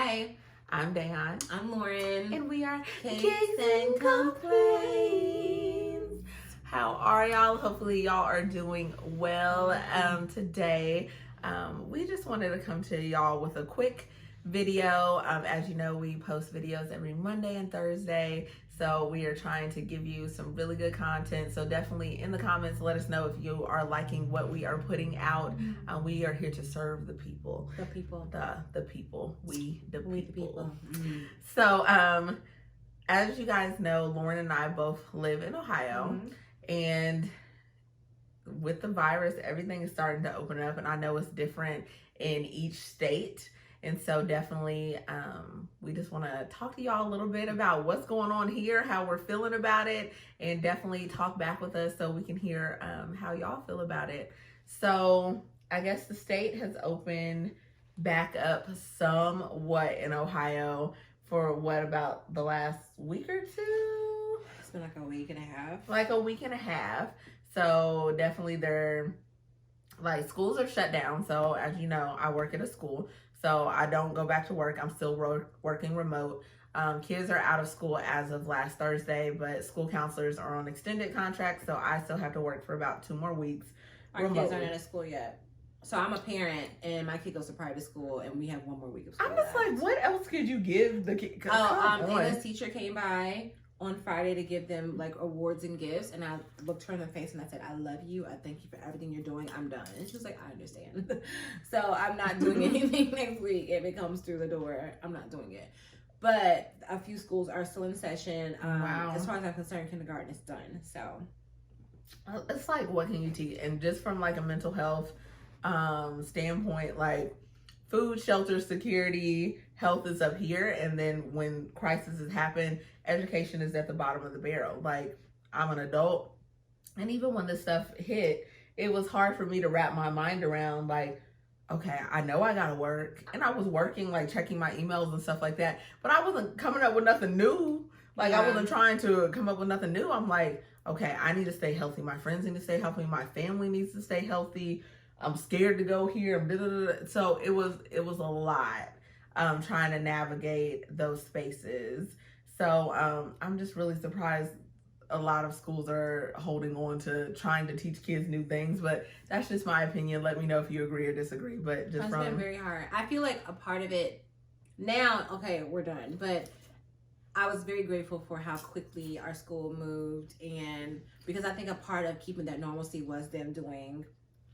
Hi, I'm Dayahn. I'm Lauren. And we are Cakes and and Complaints. How are y'all? Hopefully y'all are doing well. Today, we just wanted to come to y'all with a quick video. As you know, we post videos every Monday and Thursday. So we are trying to give you some really good content. So definitely in the comments, let us know if you are liking what we are putting out. We are here to serve the people. The people. The people. We the people. Mm-hmm. So as you guys know, Lauren and I both live in Ohio. And with the virus, everything is starting to open up. And I know it's different in each state. And so definitely, we just want to talk to y'all a little bit about what's going on here, how we're feeling about it, and definitely talk back with us so we can hear how y'all feel about it. So I guess the state has opened back up somewhat in Ohio for about the last week or two? It's been like a week and a half. Like a week and a half. So definitely schools are shut down. So as you know, I work at a school. So I don't go back to work. I'm still working remote. Kids are out of school as of last Thursday, but school counselors are on extended contracts. So I still have to work for about 2 more weeks. Our kids aren't in school yet. So I'm a parent and my kid goes to private school and we have 1 more week of school. I'm just like, what else could you give the kid? Anna's teacher came by on Friday to give them like awards and gifts, and I looked her in the face and I said, I love you, I thank you for everything you're doing, I'm done. And she was like, I understand. So I'm not doing anything next week. If it comes through the door, I'm not doing it. But a few schools are still in session. Wow. As far as I'm concerned, kindergarten is done. So it's like, what can you teach? And just from like a mental health standpoint, like food, shelter, security, health is up here, and then when crises happen, education is at the bottom of the barrel. Like, I'm an adult, and even when this stuff hit, it was hard for me to wrap my mind around, like, okay, I know I gotta work, and I was working, like checking my emails and stuff like that, but I wasn't coming up with nothing new. Like, I wasn't trying to come up with nothing new. I'm like, okay, I need to stay healthy. My friends need to stay healthy. My family needs to stay healthy. I'm scared to go here. Blah, blah, blah. So it was a lot trying to navigate those spaces. So I'm just really surprised a lot of schools are holding on to trying to teach kids new things, but that's just my opinion. Let me know if you agree or disagree. But just it's been very hard. I feel like a part of it now, okay, we're done, but I was very grateful for how quickly our school moved, and because I think a part of keeping that normalcy was them doing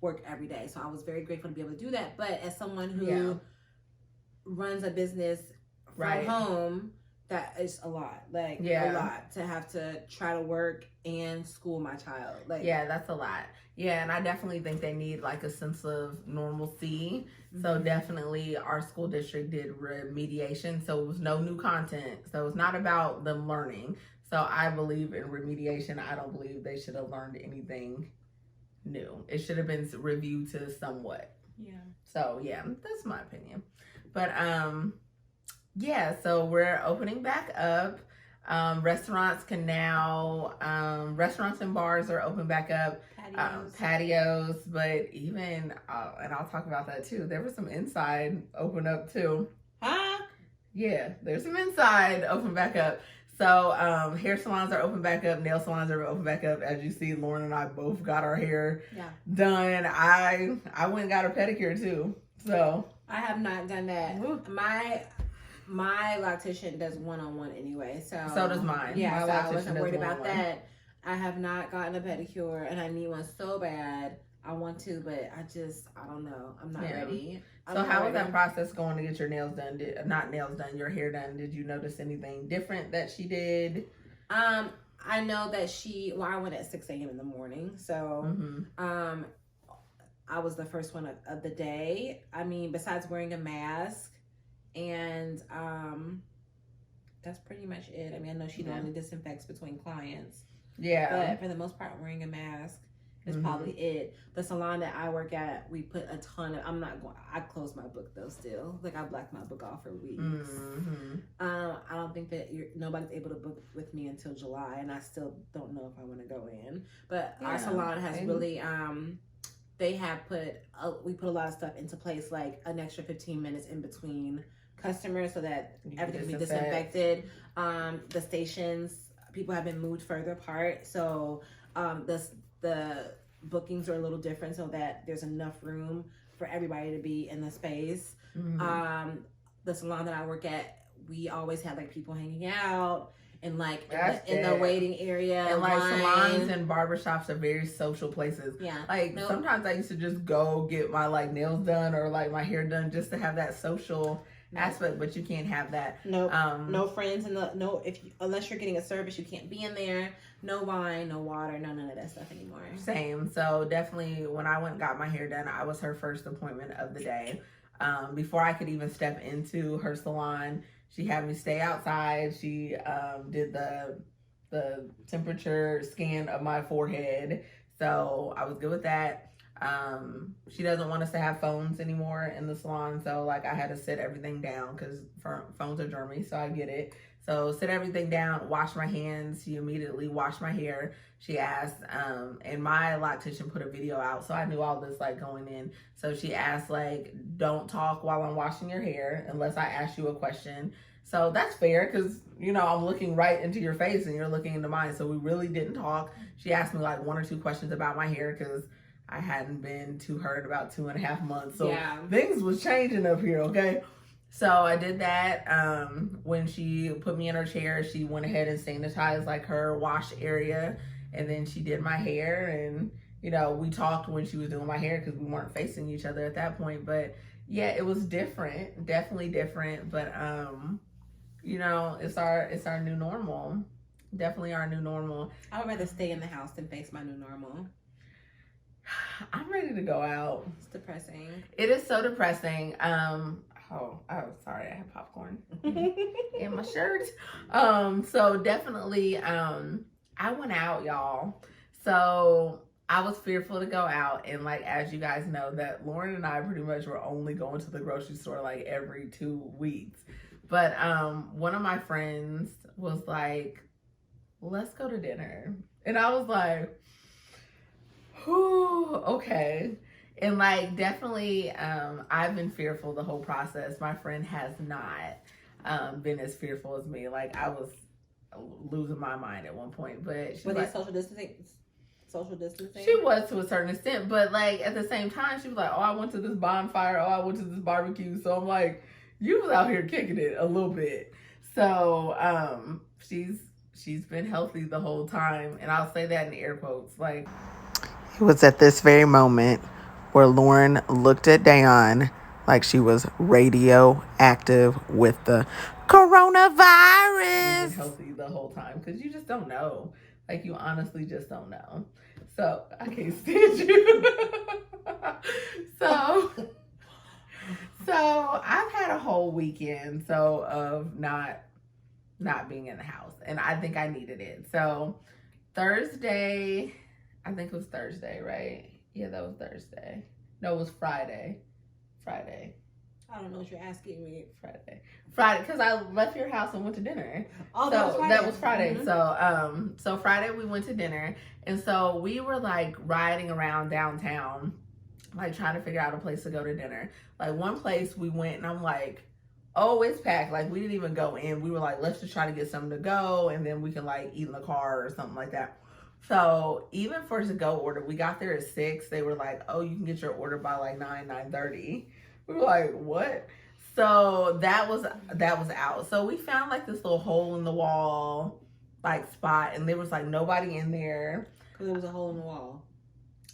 work every day. So I was very grateful to be able to do that. But as someone who runs a business from home, that is a lot. Like a lot to have to try to work and school my child. Like that's a lot. Yeah, and I definitely think they need like a sense of normalcy. So definitely our school district did remediation. So it was no new content. So it's not about them learning. So I believe in remediation. I don't believe they should have learned anything new. It should have been reviewed to somewhat. Yeah. So yeah, that's my opinion. But so we're opening back up. Restaurants can now restaurants and bars are open back up. Patios, but even and I'll talk about that too. There was some inside open up too. Yeah, there's some inside open back up. So hair salons are open back up, nail salons are open back up. As you see, Lauren and I both got our hair done. I went and got a pedicure too. So I have not done that. My loctician does one-on-one anyway. So does mine. Yeah, so I wasn't worried about that. I have not gotten a pedicure and I need one so bad. I want to, but I don't know. I'm not ready. So how was that process going to get your nails done? Your hair done? Did you notice anything different that she did? I know that I went at 6 a.m. in the morning. So, I was the first one of the day. I mean, besides wearing a mask and, that's pretty much it. I mean, I know she only disinfects between clients. Yeah. But for the most part, wearing a mask is probably it. The salon that I work at, we put a ton of, I closed my book though still. Like I blacked my book off for weeks. I don't think that nobody's able to book with me until July, and I still don't know if I want to go in. But our salon has really they have we put a lot of stuff into place, like an extra 15 minutes in between customers so that everything can be disinfected. The stations, people have been moved further apart, so the bookings are a little different so that there's enough room for everybody to be in the space. The salon that I work at, we always have like people hanging out and like in the waiting area. And like salons and barbershops are very social places. Yeah. Like sometimes I used to just go get my like nails done or like my hair done just to have that social aspect, but you can't have that. No friends unless you're getting a service, you can't be in there. No wine, no water, none of that stuff anymore. Same. So definitely when I went and got my hair done, I was her first appointment of the day. Before I could even step into her salon, she had me stay outside. She did the temperature scan of my forehead. So I was good with that. She doesn't want us to have phones anymore in the salon. So like I had to sit everything down because phones are germy. So I get it. So sit everything down, wash my hands. She immediately washed my hair. She asked, and my loctician put a video out. So I knew all this like going in. So she asked like, don't talk while I'm washing your hair unless I ask you a question. So that's fair because, you know, I'm looking right into your face and you're looking into mine. So we really didn't talk. She asked me like 1 or 2 questions about my hair because I hadn't been to her in about 2.5 months. So things was changing up here, okay? So I did that. When she put me in her chair, she went ahead and sanitized like her wash area. And then she did my hair. And, you know, we talked when she was doing my hair because we weren't facing each other at that point. But yeah, it was different. Definitely different. But, you know, it's our new normal. Definitely our new normal. I would rather stay in the house than face my new normal. I'm ready to go out. It's depressing. It is so depressing. Oh, sorry, I have popcorn in my shirt. So definitely, I went out, y'all. So I was fearful to go out, and like as you guys know, that Lauren and I pretty much were only going to the grocery store like every 2 weeks. But one of my friends was like, "Let's go to dinner," and I was like, "Whew, okay." And like definitely I've been fearful the whole process. My friend has not been as fearful as me. Like I was losing my mind at one point, but were they social distancing? She was to a certain extent, but like at the same time she was like, "Oh, I went to this bonfire, oh, I went to this barbecue." So I'm like, you was out here kicking it a little bit. So she's been healthy the whole time, and I'll say that in air quotes. Like it was at this very moment where Lauren looked at Dayahn like she was radioactive with the coronavirus. Healthy the whole time because you just don't know. Like you honestly just don't know. So I can't stand you. So I've had a whole weekend of not being in the house, and I think I needed it. So Thursday, I think it was Thursday, right? Yeah, that was Thursday. No, it was Friday. I don't know what you're asking me. Friday, because I left your house and went to dinner. Oh, so that was Friday. Mm-hmm. So Friday we went to dinner, and so we were like riding around downtown, like trying to figure out a place to go to dinner. Like one place we went, and I'm like, oh, it's packed. Like we didn't even go in. We were like, let's just try to get something to go, and then we can like eat in the car or something like that. So even for to-go order, we got there at 6. They were like, oh, you can get your order by like 9:30. We were like, what? So that was out. So we found like this little hole in the wall like spot, and there was like nobody in there. Because it was a hole in the wall.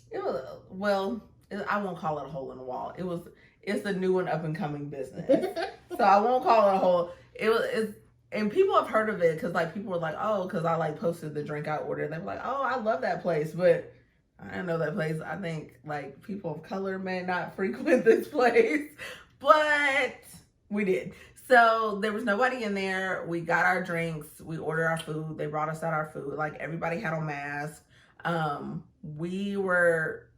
It was, well, I won't call it a hole in the wall. It's a new and up and coming business. So I won't call it a hole. And people have heard of it because like people were like, oh, because I like posted the drink I ordered. They were like, oh, I love that place, but I didn't know that place. I think like people of color may not frequent this place, but we did. So there was nobody in there. We got our drinks. We ordered our food. They brought us out our food. Like everybody had on masks. We were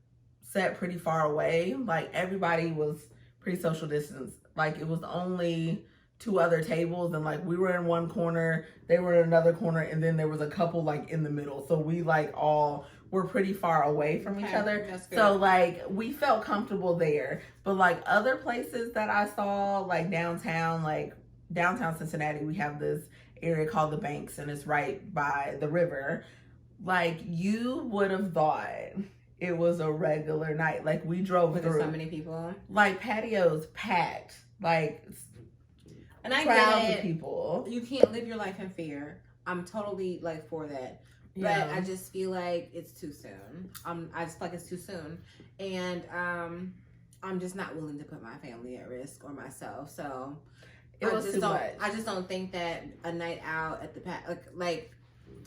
set pretty far away. Like everybody was pretty social distance. Like it was only two other tables, and like we were in one corner, they were in another corner, and then there was a couple like in the middle. So we like all were pretty far away from each other. So like we felt comfortable there. But like other places that I saw, like downtown Cincinnati, we have this area called the Banks, and it's right by the river. Like you would have thought it was a regular night. Like we drove through so many people, like patios packed, like. And I crowds get it. Of people. You can't live your life in fear. I'm totally like for that. But I just feel like it's too soon. I just feel like it's too soon. And I'm just not willing to put my family at risk or myself. So I just don't think that a night out at the like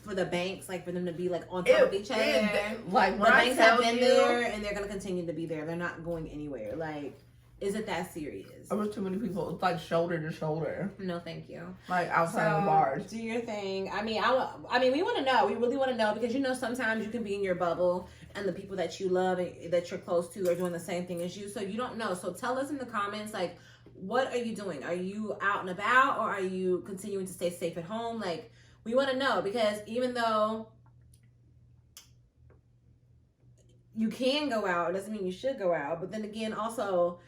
for the Banks, like for them to be like on top of each other. Like the Banks have been there and they're gonna continue to be there. They're not going anywhere. Like, is it that serious? There was too many people. It's like shoulder to shoulder. No, thank you. Like outside of the bars. Do your thing. I mean, we want to know. We really want to know because sometimes you can be in your bubble and the people that you love and that you're close to are doing the same thing as you. So you don't know. So tell us in the comments, like, what are you doing? Are you out and about or are you continuing to stay safe at home? Like, we want to know because even though you can go out, it doesn't mean you should go out. But then again, also,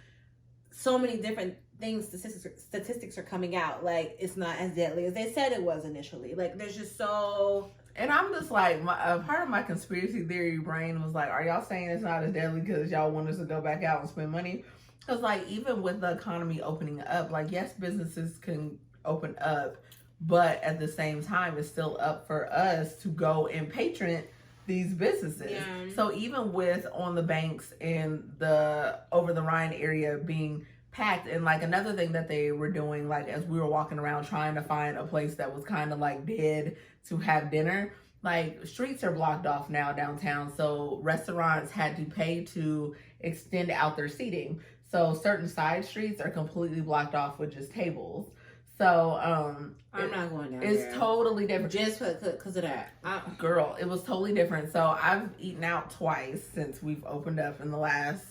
so many different things, statistics are coming out. Like, it's not as deadly as they said it was initially. Like, there's just so... And I'm just like, part of my conspiracy theory brain was like, are y'all saying it's not as deadly because y'all want us to go back out and spend money? Because, like, even with the economy opening up, like, yes, businesses can open up, but at the same time, it's still up for us to go and patron these businesses. Yeah. So even with on the Banks and the over the Rhine area being packed, and like another thing that they were doing, like as we were walking around trying to find a place that was kind of like dead to have dinner, like streets are blocked off now downtown. So restaurants had to pay to extend out their seating. So certain side streets are completely blocked off with just tables. So, I'm not going down it's there. Totally different. Just because of that. Girl, it was totally different. So I've eaten out twice since we've opened up in the last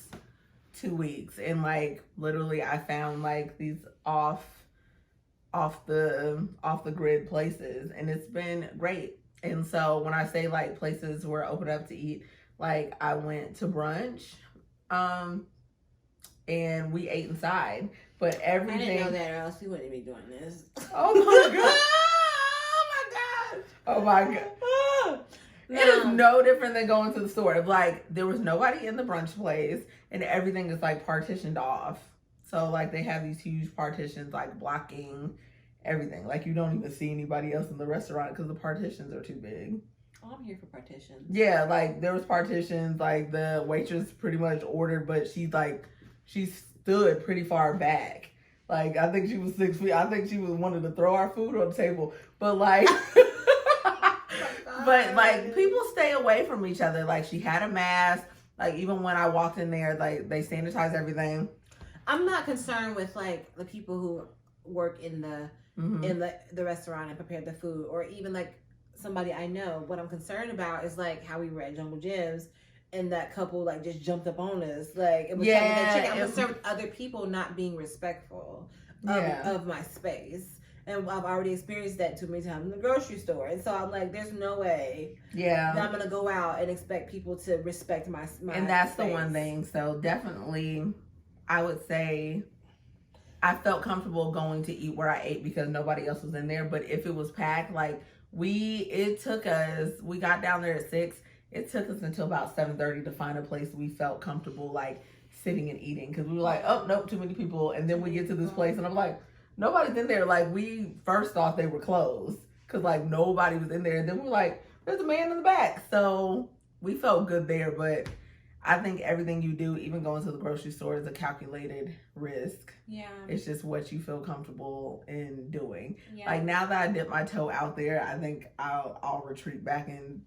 2 weeks. And like, literally I found like these off the grid places, and it's been great. And so when I say like places where I open up to eat, like I went to brunch, and we ate inside. But everything... I didn't know that or else we wouldn't be doing this. Oh my God. Oh my God. No. It is no different than going to the store. Like, there was nobody in the brunch place and everything is like partitioned off. So like they have these huge partitions like blocking everything. Like you don't even see anybody else in the restaurant because the partitions are too big. Oh, I'm here for partitions. Yeah, like there was partitions. Like the waitress pretty much ordered, but she stood pretty far back. Like, I think she was 6 feet. I think she was wanted to throw our food on the table. But like, but like people stay away from each other. Like she had a mask. Like even when I walked in there, like they sanitized everything. I'm not concerned with like the people who work in the the restaurant and prepare the food, or even like somebody I know. What I'm concerned about is like how we were at Jungle Gyms and that couple like just jumped up on us. Like it was I'm concerned with other people not being respectful of my space. And I've already experienced that too many times in the grocery store. And so I'm like, there's no way that I'm going to go out and expect people to respect my And that's space. The one thing. So definitely, I would say I felt comfortable going to eat where I ate because nobody else was in there. But if it was packed, like we got down there at 6. It took us until about 7:30 to find a place we felt comfortable like sitting and eating. Because we were like, oh, nope, too many people. And then we get to this place and I'm like, nobody's in there. Like, we first thought they were closed because, like, nobody was in there. And then we're like, there's a man in the back. So we felt good there. But I think everything you do, even going to the grocery store, is a calculated risk. Yeah. It's just what you feel comfortable in doing. Yeah. Like, now that I dip my toe out there, I think I'll retreat back into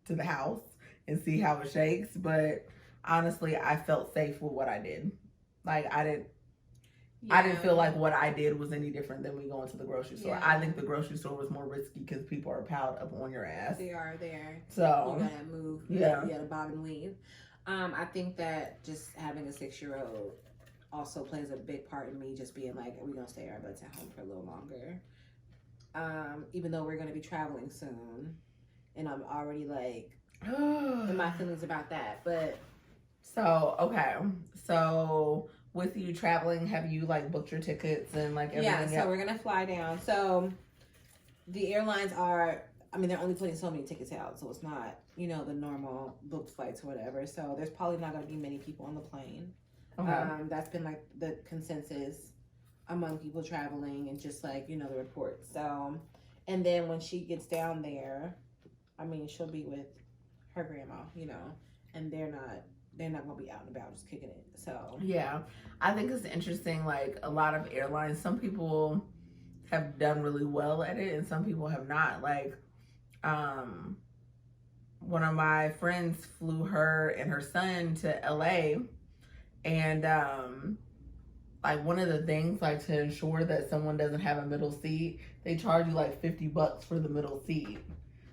the house and see how it shakes. But honestly, I felt safe with what I did. Like, I didn't feel like what I did was any different than me going to the grocery store. I think the grocery store was more risky because people are piled up on your ass. They are there. So you gotta move. You gotta bob and weave. I think that just having a 6-year-old also plays a big part in me just being like, we're gonna stay our butts at home for a little longer. Even though we're gonna be traveling soon, and I'm already like in my feelings about that. But so okay, so with you traveling, have you like booked your tickets and like everything? Yeah, so we're gonna fly down. So the airlines are, I mean, they're only putting so many tickets out, so it's not, you know, the normal booked flights or whatever. So there's probably not gonna be many people on the plane. Okay. That's been like the consensus among people traveling and just like, you know, the reports. So, and then when she gets down there, I mean, she'll be with her grandma, you know, and they're not gonna be out and about just kicking it. So yeah, I think it's interesting. Like a lot of airlines, some people have done really well at it, and some people have not. Like, one of my friends flew her and her son to LA, and like one of the things, like to ensure that someone doesn't have a middle seat, they charge you like $50 for the middle seat.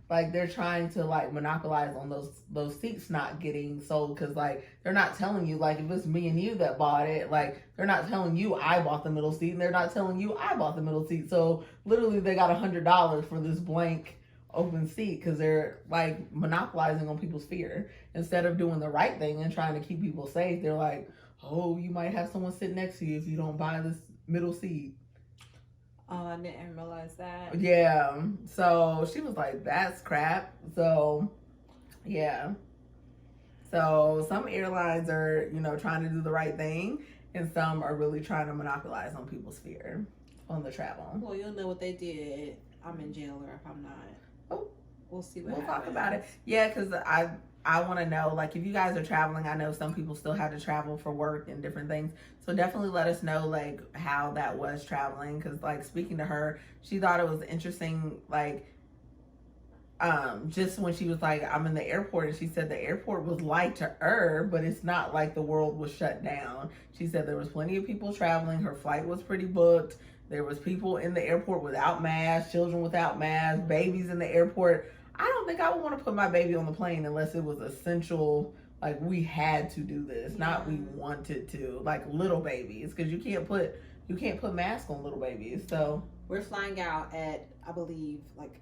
Like they're trying to like monopolize on those seats not getting sold, because like they're not telling you, like if it's me and you that bought it, like they're not telling you I bought the middle seat, and they're not telling you I bought the middle seat. So literally they got $100 for this blank open seat because they're like monopolizing on people's fear instead of doing the right thing and trying to keep people safe. They're like, oh, you might have someone sit next to you if you don't buy this middle seat. Oh, I didn't realize that. Yeah. So she was like, that's crap. So, yeah. So some airlines are, you know, trying to do the right thing, and some are really trying to monopolize on people's fear on the travel. Well, you'll know what they did. I'm in jail, or if I'm not. Oh. We'll see what happens. We'll talk about it. Yeah, because I want to know, like, if you guys are traveling, I know some people still have to travel for work and different things. So definitely let us know, like, how that was traveling. Because, like, speaking to her, she thought it was interesting, like, just when she was like, I'm in the airport, and she said the airport was light to her, but it's not like the world was shut down. She said there was plenty of people traveling. Her flight was pretty booked. There was people in the airport without masks, children without masks, babies in the airport. I don't think I would want to put my baby on the plane unless it was essential, like we had to do this, not we wanted to, like little babies, because you can't put masks on little babies. So we're flying out at, I believe, like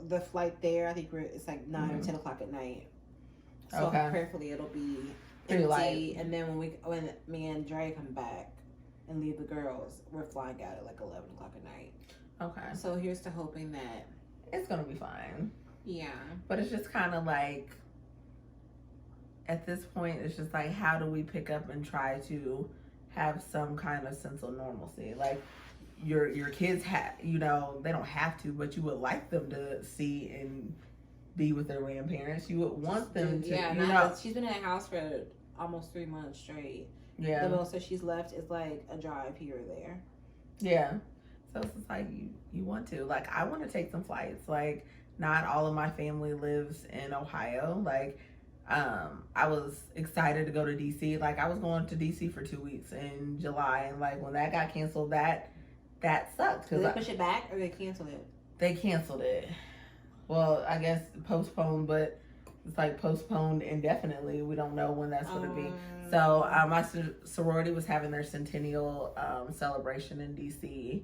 the flight there, I think it's like 9 or 10 o'clock at night. So prayerfully it'll be empty. Light. And then when me and Dre come back and leave the girls, we're flying out at like 11 o'clock at night. Okay. So here's to hoping that it's gonna be fine. Yeah. But it's just kind of like, at this point, it's just like, how do we pick up and try to have some kind of sense of normalcy? Like, your kids you know, they don't have to, but you would like them to see and be with their grandparents. You would want them to, yeah, you know. She's been in the house for almost 3 months straight. Yeah. The most that she's left is like a drive here or there. Yeah. So it's just like, you want to. Like, I want to take some flights. Like, not all of my family lives in Ohio. Like, I was excited to go to DC. Like, I was going to DC for 2 weeks in July, and like when that got canceled, that sucked. Did they push it back or they canceled it? They canceled it. Well, I guess postponed, but it's like postponed indefinitely. We don't know when that's going to be. So my sorority was having their centennial celebration in DC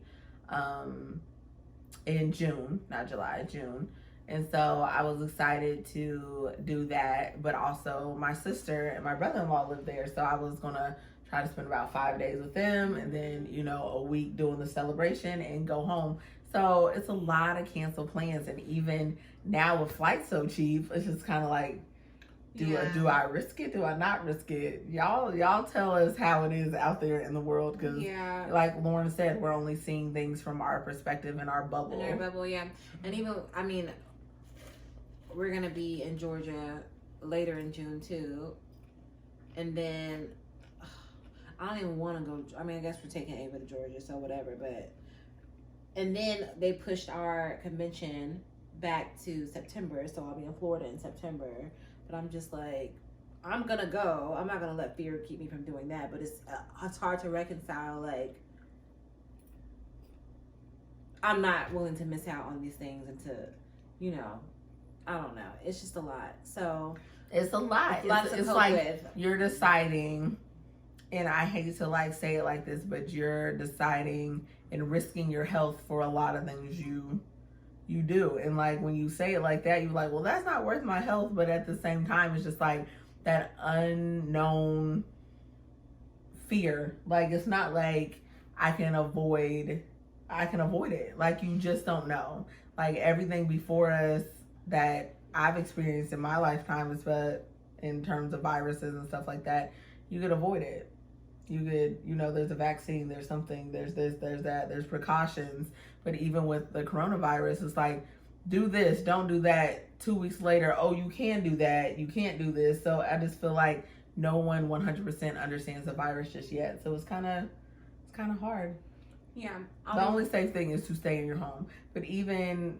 in June, not July, June. And so I was excited to do that, but also my sister and my brother-in-law lived there, so I was gonna try to spend about 5 days with them, and then, you know, a week doing the celebration and go home. So it's a lot of canceled plans, and even now with flights so cheap, it's just kind of like, do I risk it? Do I not risk it? Y'all tell us how it is out there in the world, because like Lauren said, we're only seeing things from our perspective in our bubble. In our bubble, yeah. And even, I mean, we're gonna be in Georgia later in June too, and then I don't even want to go. I mean, I guess we're taking Ava to Georgia, so whatever. But and then they pushed our convention back to September, so I'll be in Florida in September. But I'm just like, I'm gonna go. I'm not gonna let fear keep me from doing that. But it's hard to reconcile. Like, I'm not willing to miss out on these things and to, you know, I don't know. It's just a lot. So it's a lot. It's like you're deciding, and I hate to like say it like this, but you're deciding and risking your health for a lot of things you do. And like when you say it like that, you're like, well, that's not worth my health. But at the same time, it's just like that unknown fear. Like it's not like I can avoid it. Like you just don't know. Like everything before us that I've experienced in my lifetime is, but in terms of viruses and stuff like that, you could avoid it. You could, there's a vaccine, there's something, there's this, there's that, there's precautions. But even with the coronavirus, it's like, do this, don't do that. 2 weeks later, oh, you can do that, you can't do this. So I just feel like no one 100% understands the virus just yet. So it's kind of hard. Yeah. The only safe thing is to stay in your home. But even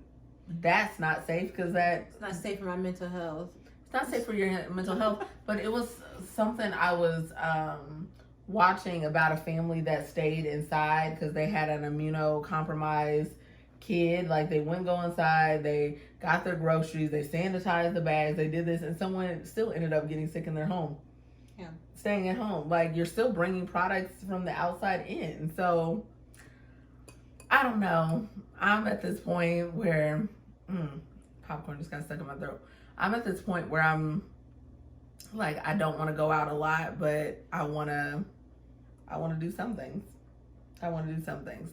that's not safe because it's not safe for my mental health. It's not safe for your mental health. But it was something I was watching about a family that stayed inside because they had an immunocompromised kid. Like they wouldn't go inside, they got their groceries, they sanitized the bags, they did this, and someone still ended up getting sick in their home. Yeah. Staying at home. Like you're still bringing products from the outside in. So I don't know. I'm at this point where popcorn just got stuck in my throat. I'm at this point where I'm like, I don't want to go out a lot, but I want to do some things.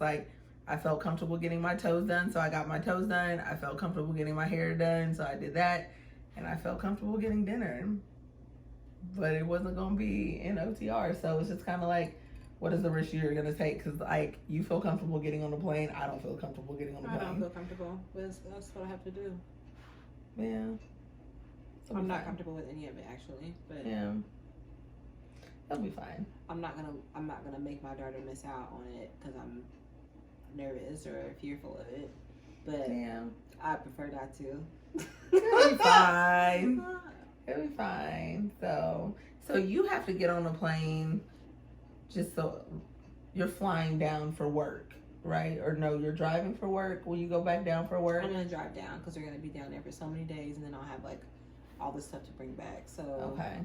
Like I felt comfortable getting my toes done, so I got my toes done. I felt comfortable getting my hair done, so I did that. And I felt comfortable getting dinner. But it wasn't going to be in OTR, so it's just kind of like, what is the risk you're going to take? Because, like, you feel comfortable getting on the plane. I don't feel comfortable getting on the plane. I don't feel comfortable. That's what I have to do. Yeah. I'm not comfortable with any of it, actually. But yeah. That'll be fine. I'm not gonna make my daughter miss out on it because I'm nervous or fearful of it. But yeah, I prefer not to. It'll be fine. It'll be fine. So you have to get on a plane. Just so you're flying down for work, right? Or no, you're driving for work. Will you go back down for work? I'm gonna drive down because we're gonna be down there for so many days, and then I'll have like all this stuff to bring back. So okay,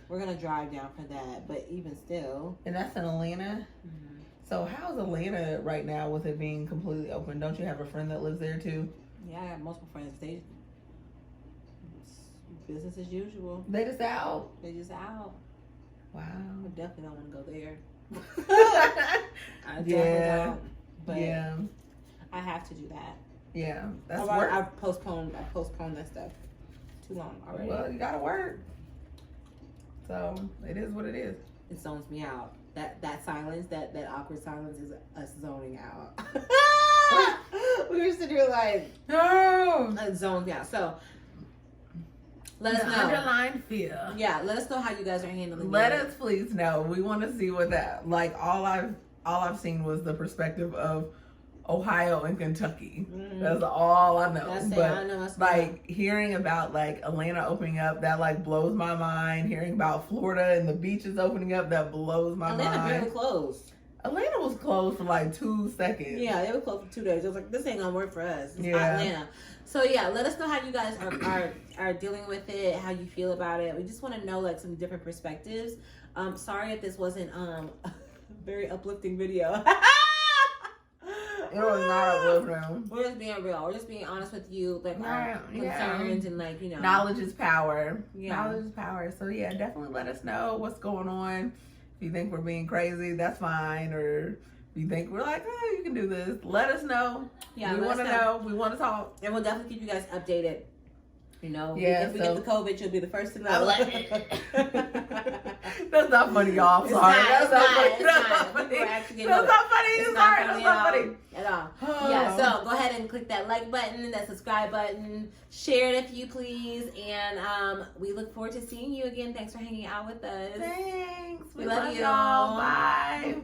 we're gonna drive down for that. But even still, and that's in Atlanta. Mm-hmm. So how's Atlanta right now with it being completely open? Don't you have a friend that lives there too? Yeah, I got multiple friends. Business as usual. They just out. Wow. I definitely don't want to go there. I yeah. Don't, but yeah. I have to do that. Yeah, that's work. I've postponed that stuff too long already. Well, you gotta work. So it is what it is. It zones me out. That silence, that awkward silence is us zoning out. We used to do like no. It zones me out. So let us know. Underlying fear. Yeah, let us know how you guys are handling it. Let us please know. We want to see what that like. All I've seen was the perspective of Ohio and Kentucky. Mm-hmm. That's all I know. I know like hearing about like Atlanta opening up, that like blows my mind. Hearing about Florida and the beaches opening up, that blows my mind. Atlanta barely closed. Atlanta was closed for like 2 seconds. Yeah, they were closed for 2 days. It was like, this ain't gonna work for us. It's yeah. Atlanta. So yeah, let us know how you guys are dealing with it, how you feel about it. We just want to know like some different perspectives. Sorry if this wasn't a very uplifting video. It was not uplifting. We're just being real. We're just being honest with you, like our concerns and like knowledge is power. Yeah. Knowledge is power. So yeah, definitely let us know what's going on. If you think we're being crazy, that's fine. Or if you think we're like, oh, you can do this, let us know. Yeah, we want to know. We want to talk. And we'll definitely keep you guys updated. Yeah, if we get the COVID, you'll be the first to know. That's not funny, y'all. I'm sorry. That's not funny. That's not funny. It's not funny at all. Yeah, so go ahead and click that like button, that subscribe button, share it if you please, and we look forward to seeing you again. Thanks for hanging out with us. Thanks. We love y'all. Bye.